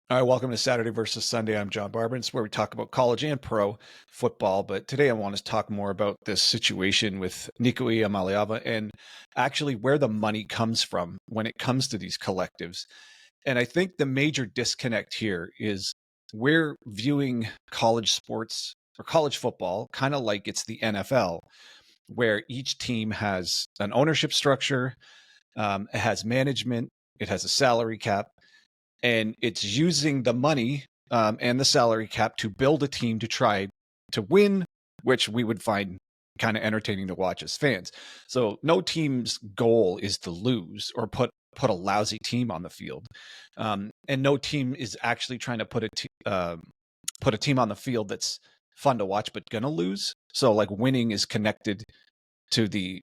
All right, welcome to Saturday versus Sunday. I'm John Barban. It's where we talk about college and pro football. But today I want to talk more about this situation with Nico Iamaleava and actually where the money comes from when it comes to these collectives. And I think the major disconnect here is we're viewing college sports or college football kind of like it's the NFL, where each team has an ownership structure, it has management, it has a salary cap, and it's using the money and the salary cap to build a team to try to win, which we would find kind of entertaining to watch as fans. So no team's goal is to lose or put a lousy team on the field, and no team is actually trying to put a team on the field that's fun to watch but gonna lose. So like winning is connected to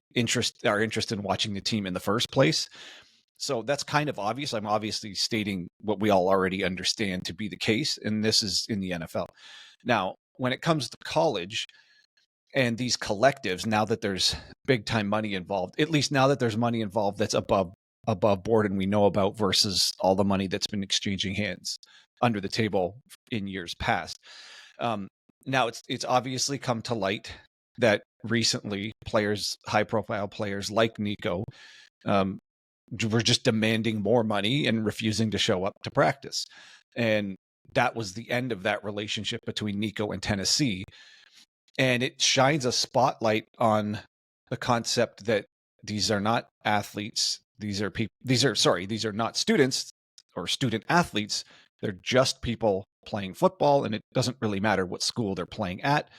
our interest in watching the team in the first place. So that's kind of obvious. I'm obviously stating what we all already understand to be the case, and this is in the NFL. Now, when it comes to college and these collectives, now that there's big time money involved, at least now that there's money involved that's above board and we know about versus all the money that's been exchanging hands under the table in years past. Um, Now it's obviously come to light that recently high profile players like Nico, um, were just demanding more money and refusing to show up to practice. And that was the end of that relationship between Nico and Tennessee. And it shines a spotlight on the concept that these are not athletes. These are not students or student athletes. They're just people playing football, and it doesn't really matter what school they're playing at.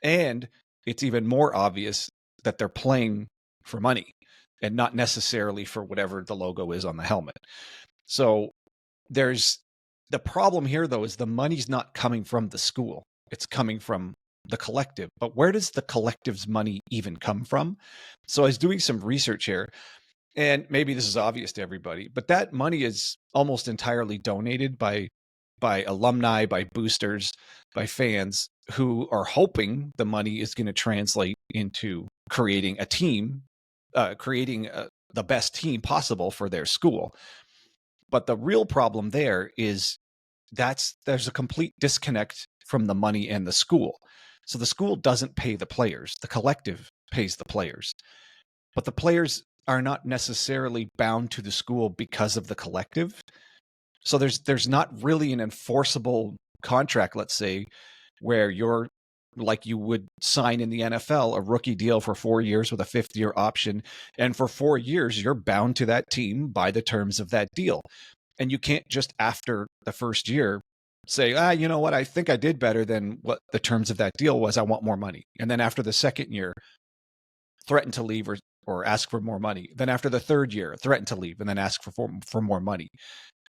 And it's even more obvious that they're playing for money and not necessarily for whatever the logo is on the helmet. So there's the problem here, though, is the money's not coming from the school. It's coming from the collective. But where does the collective's money even come from? So I was doing some research here, and maybe this is obvious to everybody, but that money is almost entirely donated by alumni, by boosters, by fans who are hoping the money is going to translate into creating a team, creating the best team possible for their school. But the real problem there is there's a complete disconnect from the money and the school. So the school doesn't pay the players, the collective pays the players. But the players are not necessarily bound to the school because of the collective. So there's not really an enforceable contract, let's say, where you're like you would sign in the NFL, a rookie deal for 4 years with a fifth year option. And for 4 years, you're bound to that team by the terms of that deal. And you can't just after the first year say, you know what, I think I did better than what the terms of that deal was. I want more money. And then after the second year, threaten to leave or ask for more money. Then after the third year, threaten to leave and then ask for more money.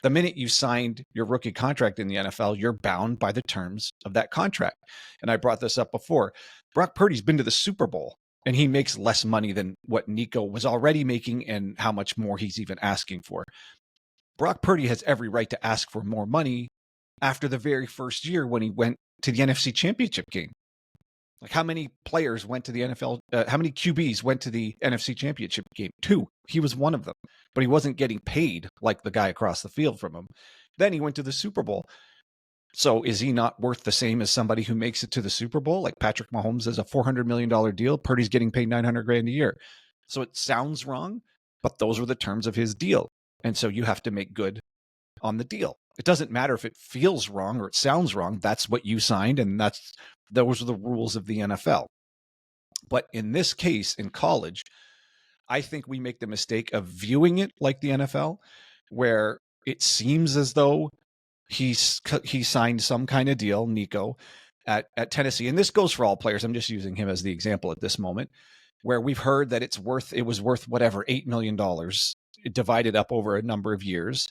The minute you signed your rookie contract in the NFL, you're bound by the terms of that contract. And I brought this up before. Brock Purdy's been to the Super Bowl, and he makes less money than what Nico was already making and how much more he's even asking for. Brock Purdy has every right to ask for more money after the very first year when he went to the NFC Championship game. Like how many players went to the NFL? How many QBs went to the NFC Championship game? 2. He was one of them, but he wasn't getting paid like the guy across the field from him. Then he went to the Super Bowl. So is he not worth the same as somebody who makes it to the Super Bowl? Like Patrick Mahomes is a $400 million deal. Purdy's getting paid $900,000 a year. So it sounds wrong, but those were the terms of his deal. And so you have to make good on the deal. It doesn't matter if it feels wrong or it sounds wrong. That's what you signed, and those are the rules of the NFL. But in this case, in college, I think we make the mistake of viewing it like the NFL, where it seems as though he signed some kind of deal, Nico, at Tennessee. And this goes for all players. I'm just using him as the example at this moment, where we've heard that it was worth whatever, $8 million divided up over a number of years.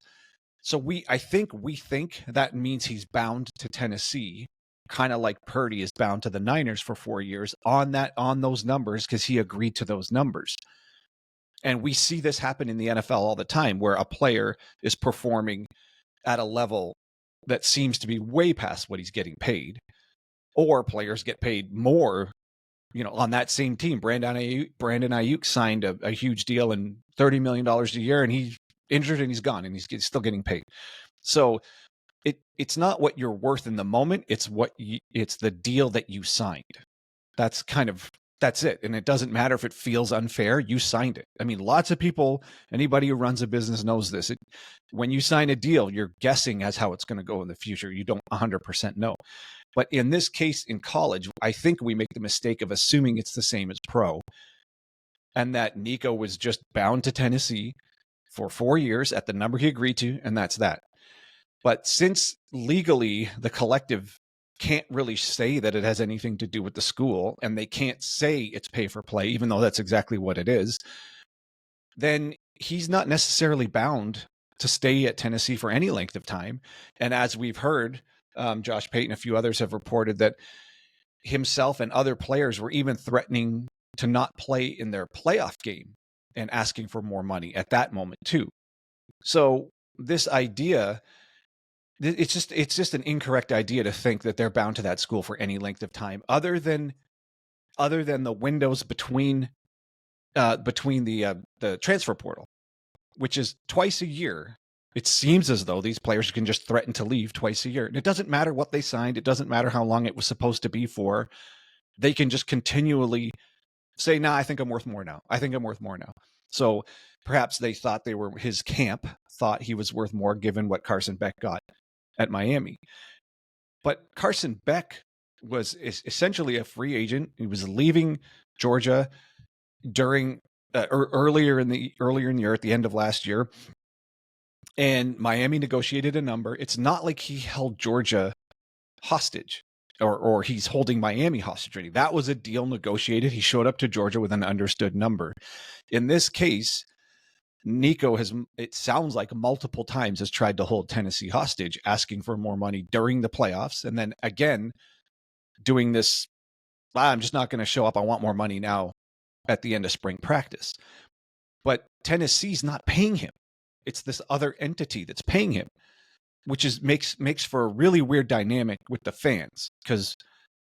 So I think that means he's bound to Tennessee, kind of like Purdy is bound to the Niners for 4 years on those numbers because he agreed to those numbers. And we see this happen in the NFL all the time where a player is performing at a level that seems to be way past what he's getting paid, or players get paid more, on that same team. Brandon Ayuk signed a huge deal and $30 million a year, and he's injured and he's gone and he's still getting paid. So it's not what you're worth in the moment. It's the deal that you signed. That's it. And it doesn't matter if it feels unfair. You signed it. I mean, lots of people, anybody who runs a business knows this. When you sign a deal, you're guessing as how it's going to go in the future. You don't 100% know. But in this case, in college, I think we make the mistake of assuming it's the same as pro, and that Nico was just bound to Tennessee for 4 years at the number he agreed to, and that's that. But since legally the collective can't really say that it has anything to do with the school, and they can't say it's pay for play, even though that's exactly what it is, then he's not necessarily bound to stay at Tennessee for any length of time. And as we've heard, Josh Payton, a few others have reported that himself and other players were even threatening to not play in their playoff game and asking for more money at that moment too. So this idea, it's just an incorrect idea to think that they're bound to that school for any length of time, other than the windows between the transfer portal, which is twice a year. It seems as though these players can just threaten to leave twice a year, and it doesn't matter what they signed. It doesn't matter how long it was supposed to be for. They can just continually say, "Nah, I think I'm worth more now. I think I'm worth more now." So perhaps they thought his camp thought he was worth more given what Carson Beck got at Miami. But Carson Beck was essentially a free agent. He was leaving Georgia during earlier in the year, at the end of last year, and Miami negotiated a number. It's not like he held Georgia hostage, or he's holding Miami hostage. That was a deal negotiated. He showed up to Georgia with an understood number. In this case, Nico it sounds like multiple times has tried to hold Tennessee hostage, asking for more money during the playoffs. And then again, doing this, I'm just not going to show up. I want more money now at the end of spring practice. But Tennessee's not paying him. It's this other entity that's paying him, which makes for a really weird dynamic with the fans, because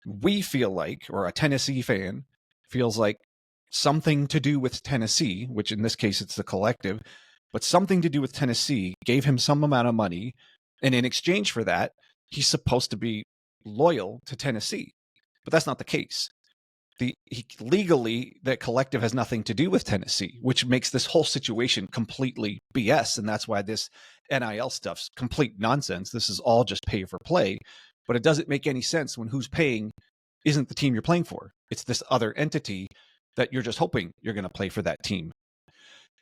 we feel like, or a Tennessee fan feels like, something to do with Tennessee, which in this case it's the collective, but something to do with Tennessee gave him some amount of money, and in exchange for that, he's supposed to be loyal to Tennessee. But that's not the case. Legally, that collective has nothing to do with Tennessee, which makes this whole situation completely BS, and that's why this NIL stuff's complete nonsense. This is all just pay for play, but it doesn't make any sense when who's paying isn't the team you're playing for. It's this other entity that you're just hoping you're going to play for that team.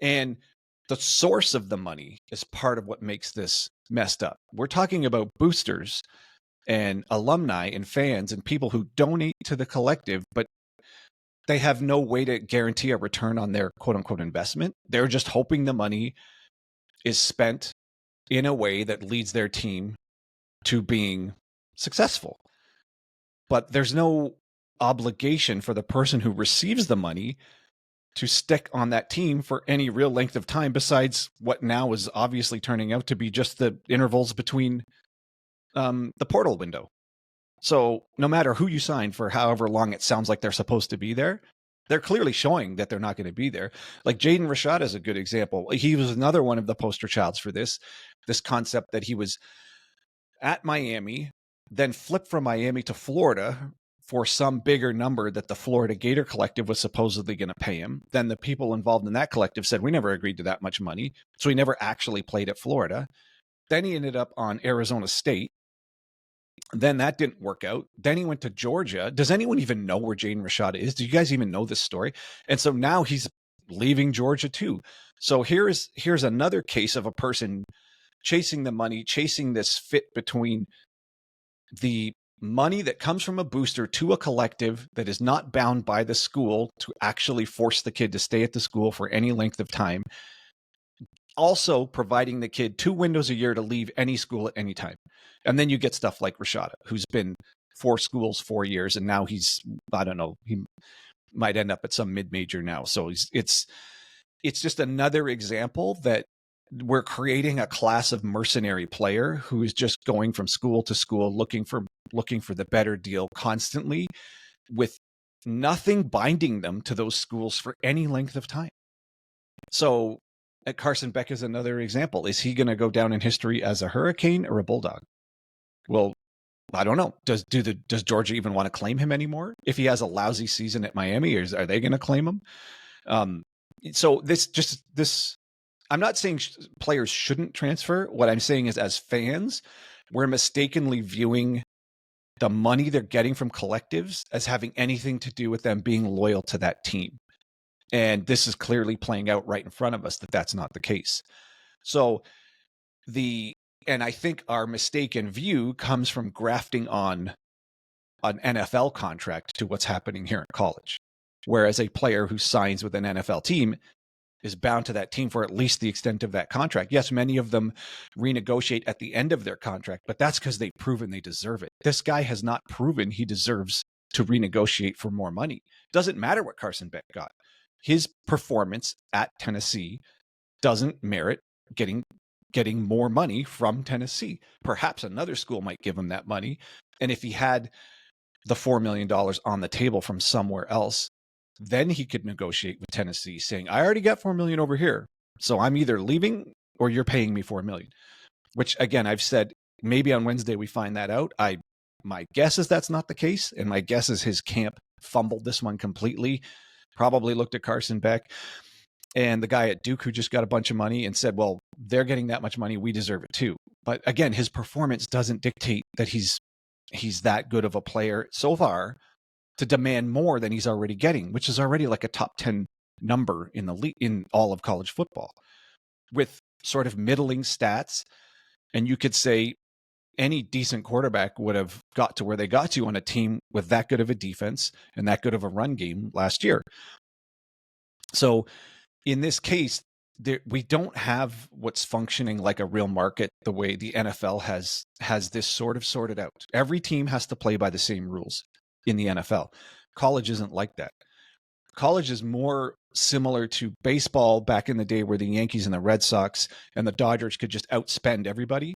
And the source of the money is part of what makes this messed up. We're talking about boosters and alumni and fans and people who donate to the collective, but they have no way to guarantee a return on their quote unquote investment. They're just hoping the money is spent in a way that leads their team to being successful. But there's no obligation for the person who receives the money to stick on that team for any real length of time, besides what now is obviously turning out to be just the intervals between the portal window. So no matter who you sign for however long it sounds like they're supposed to be there, they're clearly showing that they're not going to be there. Like Jaden Rashad is a good example. He was another one of the poster childs for this concept that he was at Miami, then flipped from Miami to Florida for some bigger number that the Florida Gator Collective was supposedly going to pay him. Then the people involved in that collective said, we never agreed to that much money. So he never actually played at Florida. Then he ended up on Arizona State. Then that didn't work out. Then he went to Georgia. Does anyone even know where Jaden Rashad is? Do you guys even know this story? And so now he's leaving Georgia too. So here's another case of a person chasing the money, chasing this fit between the money that comes from a booster to a collective that is not bound by the school to actually force the kid to stay at the school for any length of time. Also providing the kid 2 windows a year to leave any school at any time. And then you get stuff like Rashada, who's been 4 schools, 4 years, and now he's, I don't know, he might end up at some mid-major now. So it's just another example that we're creating a class of mercenary player who is just going from school to school, looking for the better deal constantly, with nothing binding them to those schools for any length of time. So Carson Beck is another example. Is he going to go down in history as a hurricane or a bulldog? Well, I don't know. Does Georgia even want to claim him anymore? If he has a lousy season at Miami, are they going to claim him? So this, I'm not saying players shouldn't transfer. What I'm saying is, as fans, we're mistakenly viewing the money they're getting from collectives as having anything to do with them being loyal to that team. And this is clearly playing out right in front of us that that's not the case. So and I think our mistaken view comes from grafting on an NFL contract to what's happening here in college. Whereas a player who signs with an NFL team is bound to that team for at least the extent of that contract. Yes, many of them renegotiate at the end of their contract, but that's because they've proven they deserve it. This guy has not proven he deserves to renegotiate for more money. Doesn't matter what Carson Beck got. His performance at Tennessee doesn't merit getting more money from Tennessee. Perhaps another school might give him that money. And if he had the $4 million on the table from somewhere else, then he could negotiate with Tennessee saying, I already got $4 million over here. So I'm either leaving or you're paying me $4 million, which again, I've said maybe on Wednesday we find that out. My guess is that's not the case. And my guess is his camp fumbled this one completely, probably looked at Carson Beck and the guy at Duke who just got a bunch of money and said, well, they're getting that much money, we deserve it too. But again, his performance doesn't dictate that he's that good of a player so far to demand more than he's already getting, which is already like a top 10 number in the league, in all of college football, with sort of middling stats. And you could say any decent quarterback would have got to where they got to on a team with that good of a defense and that good of a run game last year. So in this case, we don't have what's functioning like a real market the way the NFL has this sort of sorted out. Every team has to play by the same rules in the NFL. College isn't like that. College is more similar to baseball back in the day where the Yankees and the Red Sox and the Dodgers could just outspend everybody.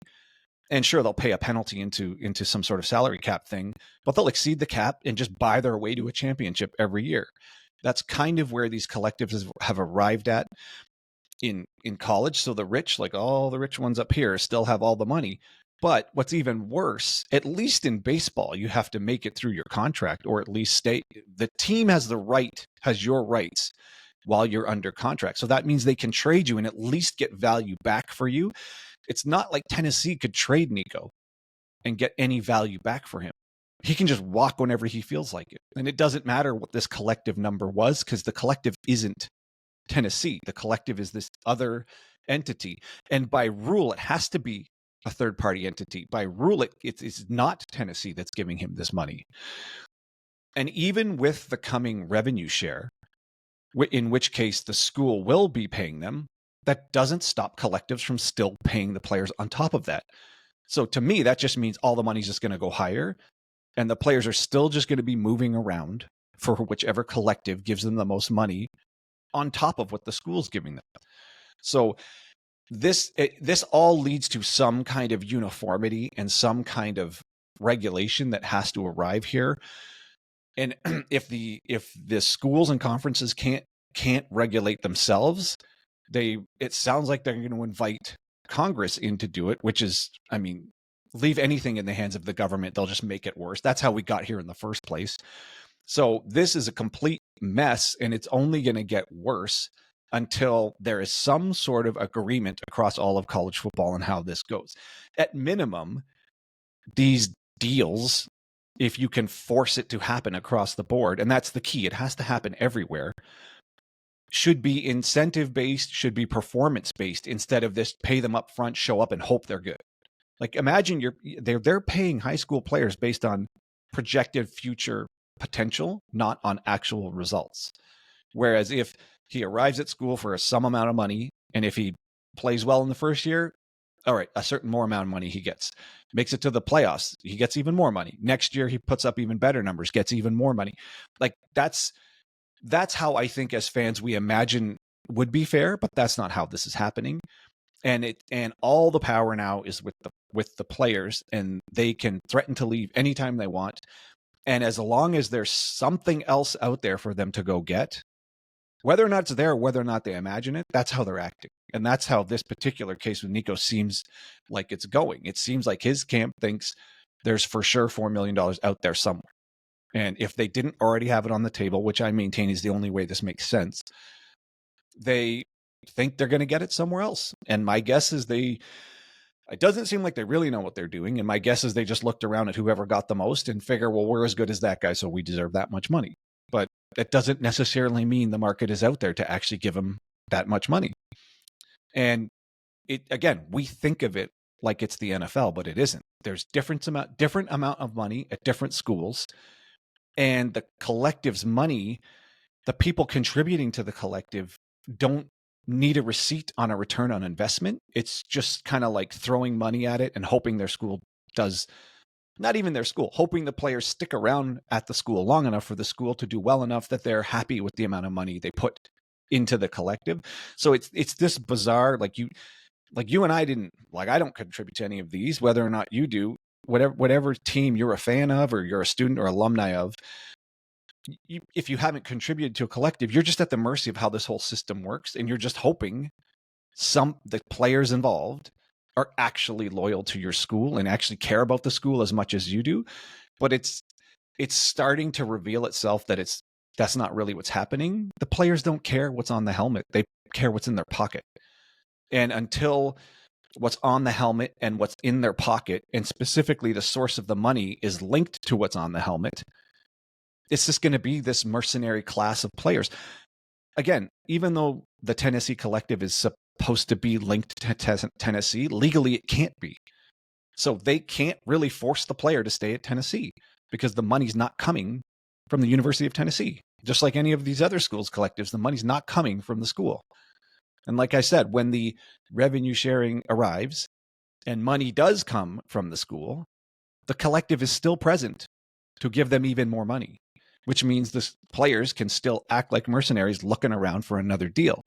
And sure, they'll pay a penalty into some sort of salary cap thing, but they'll exceed the cap and just buy their way to a championship every year. That's kind of where these collectives have arrived at in college. So the rich, like all the rich ones up here, still have all the money. But what's even worse, at least in baseball, you have to make it through your contract, or at least stay. The team has your rights while you're under contract. So that means they can trade you and at least get value back for you. It's not like Tennessee could trade Nico and get any value back for him. He can just walk whenever he feels like it. And it doesn't matter what this collective number was, because the collective isn't Tennessee. The collective is this other entity. And by rule, it has to be a third-party entity. By rule, it's not Tennessee that's giving him this money. And even with the coming revenue share, in which case the school will be paying them, that doesn't stop collectives from still paying the players on top of that. So to me, that just means all the money's just going to go higher, and the players are still just going to be moving around for whichever collective gives them the most money on top of what the school's giving them. So this all leads to some kind of uniformity and some kind of regulation that has to arrive here. And if the schools and conferences can't regulate themselves, it sounds like they're going to invite Congress in to do it, which is, I mean, leave anything in the hands of the government, they'll just make it worse. That's how we got here in the first place. So this is a complete mess, and it's only going to get worse until there is some sort of agreement across all of college football on how this goes. At minimum, these deals, if you can force it to happen across the board, and that's the key, it has to happen everywhere, should be incentive-based, should be performance-based, instead of this pay them up front, show up, and hope they're good. Like, imagine they're paying high school players based on projected future potential, not on actual results. Whereas if he arrives at school for some amount of money, and if he plays well in the first year, all right, a certain more amount of money he gets. Makes it to the playoffs, he gets even more money. Next year, he puts up even better numbers, gets even more money. Like, that's how I think as fans we imagine would be fair, but that's not how this is happening. And all the power now is with the players, and they can threaten to leave anytime they want. And as long as there's something else out there for them to go get, whether or not it's there, whether or not they imagine it, that's how they're acting. And that's how this particular case with Nico seems like it's going. It seems like his camp thinks there's for sure $4 million out there somewhere. And if they didn't already have it on the table, which I maintain is the only way this makes sense, they think they're going to get it somewhere else. And my guess is it doesn't seem like they really know what they're doing. And my guess is they just looked around at whoever got the most and figure, well, we're as good as that guy, so we deserve that much money. But that doesn't necessarily mean the market is out there to actually give them that much money. And again, we think of it like it's the NFL, but it isn't. There's different amount of money at different schools, and the collective's money, the people contributing to the collective don't need a receipt on a return on investment. It's just kind of like throwing money at it and hoping their school does, not even their school, hoping the players stick around at the school long enough for the school to do well enough that they're happy with the amount of money they put into the collective. So it's this bizarre, like you and I I don't contribute to any of these, whether or not you do, whatever team you're a fan of or you're a student or alumni of. If you haven't contributed to a collective, you're just at the mercy of how this whole system works, and you're just hoping the players involved are actually loyal to your school and actually care about the school as much as you do. But it's starting to reveal itself that that's not really what's happening. The players don't care what's on the helmet. They care what's in their pocket. And until what's on the helmet and what's in their pocket, and specifically the source of the money, is linked to what's on the helmet, it's just going to be this mercenary class of players. Again, even though the Tennessee collective is supposed to be linked to Tennessee, legally it can't be. So they can't really force the player to stay at Tennessee because the money's not coming from the University of Tennessee. Just like any of these other schools' collectives, the money's not coming from the school. And like I said, when the revenue sharing arrives and money does come from the school, the collective is still present to give them even more money, which means the players can still act like mercenaries looking around for another deal.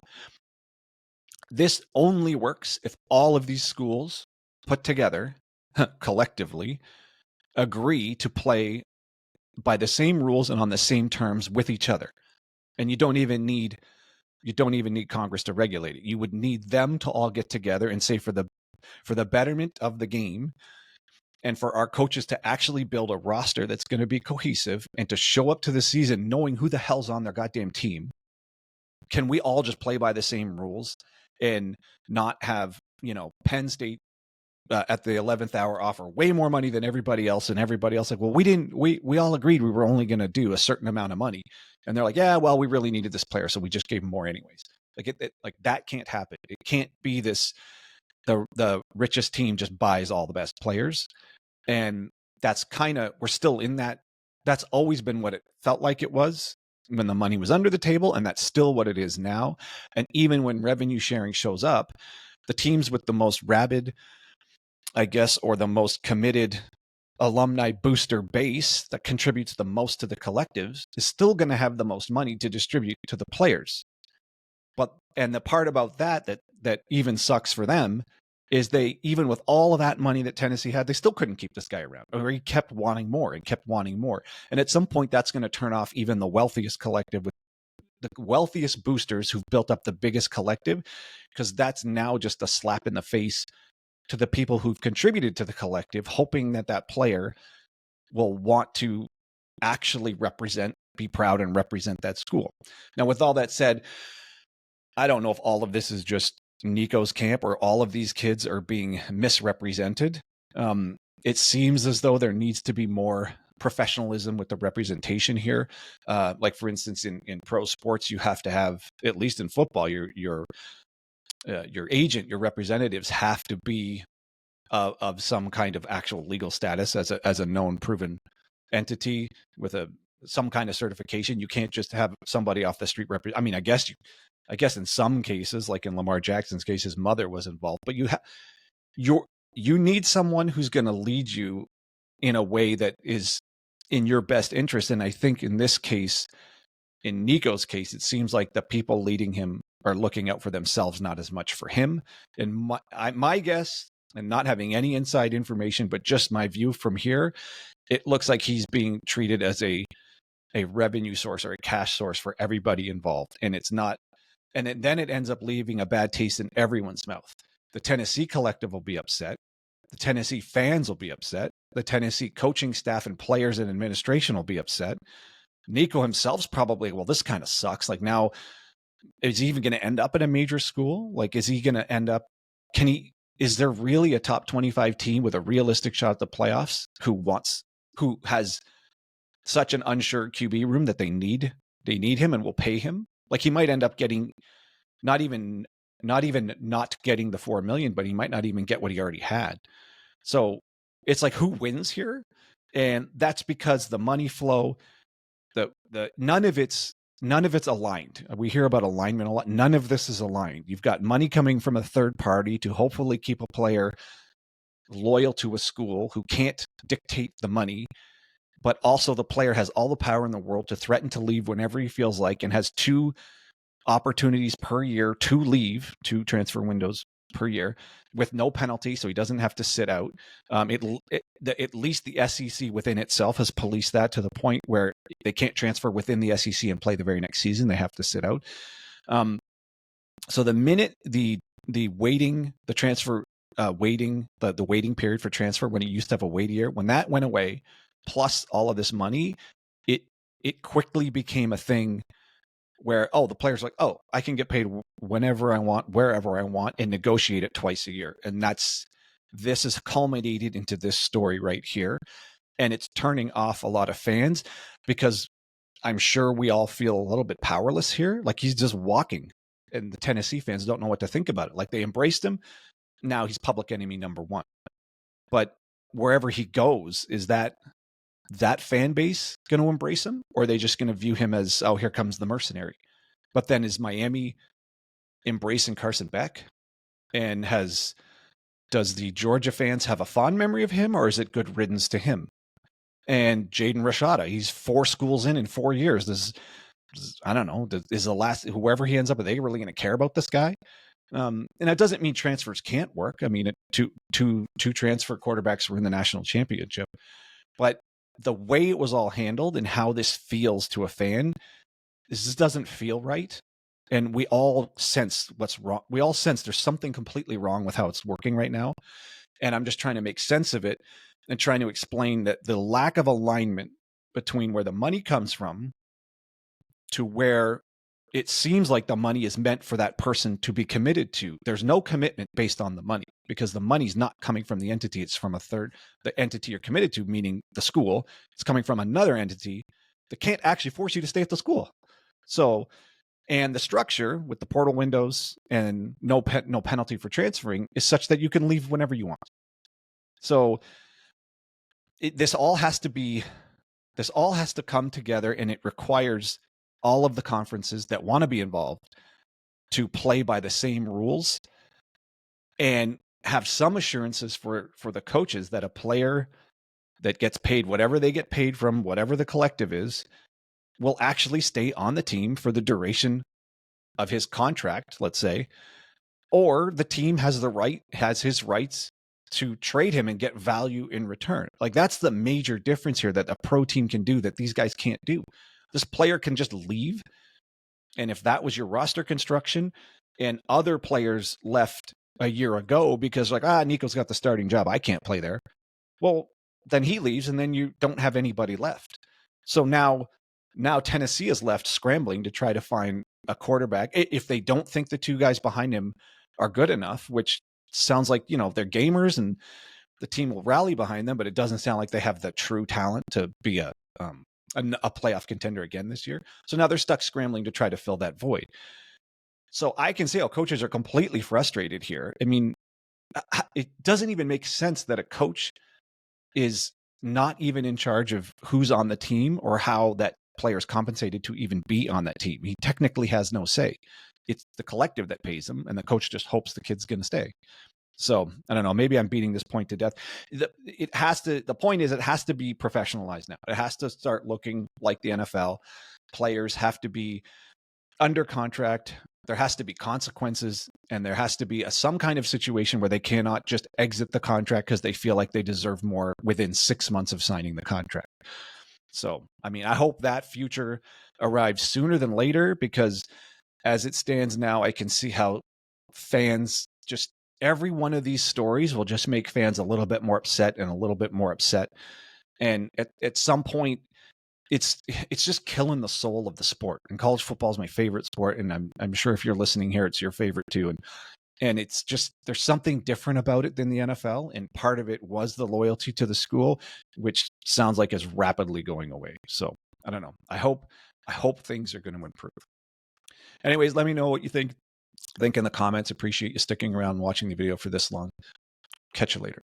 This only works if all of these schools put together collectively agree to play by the same rules and on the same terms with each other. And you don't even need Congress to regulate it. You would need them to all get together and say, for the betterment of the game, and for our coaches to actually build a roster that's going to be cohesive and to show up to the season knowing who the hell's on their goddamn team, can we all just play by the same rules and not have, Penn State at the 11th hour offer way more money than everybody else, and everybody else like, well, we all agreed we were only going to do a certain amount of money, and they're like, yeah, well, we really needed this player, so we just gave him more anyways. Like that can't happen. It can't be this. The richest team just buys all the best players, and that's we're still in that. That's always been what it felt like it was when the money was under the table, and that's still what it is now. And even when revenue sharing shows up, the teams with the most rabid, I guess, or the most committed alumni booster base that contributes the most to the collectives is still going to have the most money to distribute to the players. And the part about that even sucks for them is they, even with all of that money that Tennessee had, they still couldn't keep this guy around, or he kept wanting more and kept wanting more. And at some point, that's going to turn off even the wealthiest collective, with the wealthiest boosters who've built up the biggest collective, because that's now just a slap in the face to the people who've contributed to the collective, hoping that player will want to actually be proud and represent that school. Now, with all that said, I don't know if all of this is just Nico's camp or all of these kids are being misrepresented. It seems as though there needs to be more professionalism with the representation here. Like, for instance, in pro sports, you have to have, at least in football, your agent, your representatives have to be of some kind of actual legal status as a known proven entity with some kind of certification. You can't just have somebody off the street I guess in some cases, like in Lamar Jackson's case, his mother was involved, but you need someone who's going to lead you in a way that is in your best interest. And I think in this case, in Nico's case, it seems like the people leading him are looking out for themselves, not as much for him. And my guess, and not having any inside information, but just my view from here, it looks like he's being treated as a revenue source or a cash source for everybody involved. And it's not. And then it ends up leaving a bad taste in everyone's mouth. The Tennessee collective will be upset. The Tennessee fans will be upset. The Tennessee coaching staff and players and administration will be upset. Nico himself's probably, well, this kind of sucks. Like, now, is he even going to end up at a major school? Like, is he going to end up, is there really a top 25 team with a realistic shot at the playoffs who has such an unsure QB room that they need him and will pay him? Like, he might end up getting not even not getting the 4 million, but he might not even get what he already had. So it's like, who wins here? And that's because the money flow, the none of it's aligned. We hear about alignment a lot. None of this is aligned. You've got money coming from a third party to hopefully keep a player loyal to a school who can't dictate the money, but also the player has all the power in the world to threaten to leave whenever he feels like, and has 2 opportunities per year to leave, 2 transfer windows per year with no penalty, so he doesn't have to sit out. At least the SEC within itself has policed that to the point where they can't transfer within the SEC and play the very next season. They have to sit out. So the minute the waiting, the transfer waiting, the waiting period for transfer, when it used to have a wait year, when that went away, plus all of this money, it quickly became a thing where, the player's like, I can get paid whenever I want, wherever I want, and negotiate it twice a year. And this is culminated into this story right here. And it's turning off a lot of fans, because I'm sure we all feel a little bit powerless here. Like, he's just walking, and the Tennessee fans don't know what to think about it. Like, they embraced him. Now he's public enemy number 1. But wherever he goes, is that fan base going to embrace him, or are they just going to view him as, here comes the mercenary? But then, is Miami embracing Carson Beck? And does the Georgia fans have a fond memory of him, or is it good riddance to him? And Jaden Rashada, he's 4 schools in 4 years. I don't know, is the last, whoever he ends up with, are they really going to care about this guy? And that doesn't mean transfers can't work. I mean, two transfer quarterbacks were in the national championship, but the way it was all handled and how this feels to a fan, this doesn't feel right. And we all sense what's wrong. We all sense there's something completely wrong with how it's working right now. And I'm just trying to make sense of it and trying to explain that the lack of alignment between where the money comes from to where it seems like the money is meant for that person to be committed to. There's no commitment based on the money, because the money's not coming from the entity. It's from the entity you're committed to, meaning the school. It's coming from another entity that can't actually force you to stay at the school. So, and the structure with the portal windows and no penalty for transferring is such that you can leave whenever you want. So this all has to come together, and it requires all of the conferences that want to be involved to play by the same rules and have some assurances for the coaches that a player that gets paid whatever they get paid from whatever the collective is will actually stay on the team for the duration of his contract, let's say, or the team has his rights to trade him and get value in return. Like, that's the major difference here that a pro team can do that these guys can't do. This player can just leave. And if that was your roster construction and other players left a year ago because Nico's got the starting job, I can't play there. Well, then he leaves, and then you don't have anybody left. So now Tennessee is left scrambling to try to find a quarterback. If they don't think the 2 guys behind him are good enough, which sounds like, they're gamers and the team will rally behind them, but it doesn't sound like they have the true talent to be a playoff contender again this year. So now they're stuck scrambling to try to fill that void. So I can see how coaches are completely frustrated here. I mean, it doesn't even make sense that a coach is not even in charge of who's on the team or how that player is compensated to even be on that team. He technically has no say. It's the collective that pays him, and the coach just hopes the kid's going to stay. So I don't know, maybe I'm beating this point to death. The point is, it has to be professionalized now. It has to start looking like the NFL. Players have to be under contract. There has to be consequences, and there has to be some kind of situation where they cannot just exit the contract because they feel like they deserve more within 6 months of signing the contract. So, I mean, I hope that future arrives sooner than later, because as it stands now, I can see how fans just every one of these stories will just make fans a little bit more upset and a little bit more upset. And at some point, it's just killing the soul of the sport. And college football is my favorite sport, and I'm sure if you're listening here, it's your favorite too. And it's just, there's something different about it than the NFL, and part of it was the loyalty to the school, which sounds like is rapidly going away. So I don't know. I hope things are going to improve. Anyways, let me know what you think in the comments. Appreciate you sticking around and watching the video for this long. Catch you later.